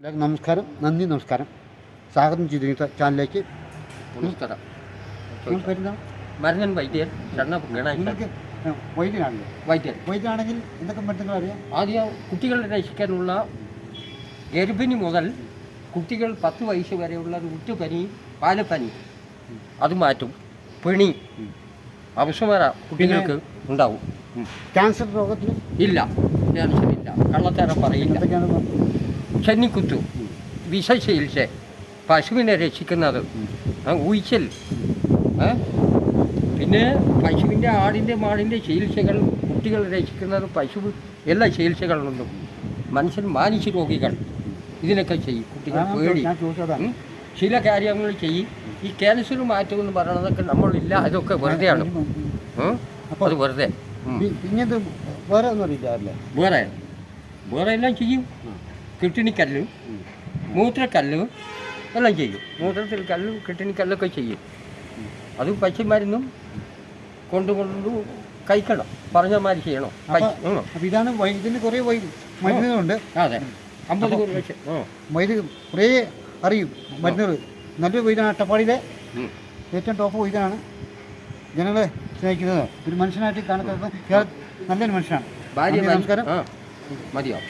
എല്ലാവർക്കും നമസ്കാരം, നമസ്കാരം. സ്വാഗതം ചെയ്തിരിക്കുന്ന ചാനലിലേക്ക്. നമസ്കാരം. വരുന്ന മരുന്നൻ വൈദ്യൻ നിങ്ങൾക്ക് വൈദ്യനാണല്ലോ. വൈദ്യനാണെങ്കിൽ എന്തൊക്കെ മരുന്നുകൾ അറിയാം? ആദ്യം കുട്ടികളെ രക്ഷിക്കാനുള്ള ഗർഭിണി മുതൽ കുട്ടികൾ 10 വയസ്സ് വരെയുള്ള മുറ്റുപനി, പാലപ്പനി അത് മാറ്റും. പെണി, അപസ്മാര കുട്ടികൾക്ക് ഉണ്ടാവും. ക്യാൻസർ രോഗത്തിന് ഇല്ല, ക്യാൻസർ ഇല്ല. കള്ളത്തരം പറയില്ല. ചെന്നിക്കുത്തു, വിഷചികിത്സ, പശുവിനെ രക്ഷിക്കുന്നത്, ഉഴിച്ചൽ, പിന്നെ പശുവിൻ്റെ, ആടിൻ്റെ, മാടിൻ്റെ ചികിത്സകൾ, കുട്ടികളെ രക്ഷിക്കുന്നത്, പശു എല്ലാ ചികിത്സകളുണ്ട്. മനുഷ്യൻ മാനസിക രോഗികൾ ഇതിനൊക്കെ ചെയ്യും. കുട്ടികൾ പേടി ചില കാര്യങ്ങൾ ചെയ്യും. ഈ ക്യാൻസർ മാറ്റുമെന്ന് പറയണതൊക്കെ നമ്മളില്ല, അതൊക്കെ വെറുതെയാണ്. അത് വെറുതെ. ഇങ്ങനത്തെ വേറെ ഒന്നും അറിയില്ല. വേറെ എല്ലാം ചെയ്യും. കിഡ്നിക്കല്ല്, മൂത്രക്കല്ല് എല്ലാം ചെയ്യും. മൂത്രത്തിൽ കല്ല്, കിഡ്നിക്കല്ലൊക്കെ ചെയ്യും. അത് പശുമരുന്നും കൊണ്ടു കഴിക്കണം, പറഞ്ഞ മാതിരി ചെയ്യണം. ഇതാണ് ഇതിന് കുറേ മരുന്നുകളുണ്ട്. അതെ, 50 ലക്ഷം വൈദ്യ കുറേ അറിയും മരുന്നുകൾ. നല്ലൊരു വൈദ്യനാണ്. അട്ടപ്പാടിയിലെ ഏറ്റവും ടോപ്പ് വൈദ്യനാണ്. ജനങ്ങളെ സ്നേഹിക്കുന്നത് ഒരു മനുഷ്യനായിട്ട് കാണുന്നത്. നല്ലൊരു മനുഷ്യനാണ്. ഭാര്യ നമസ്കാരം. മതിയോ?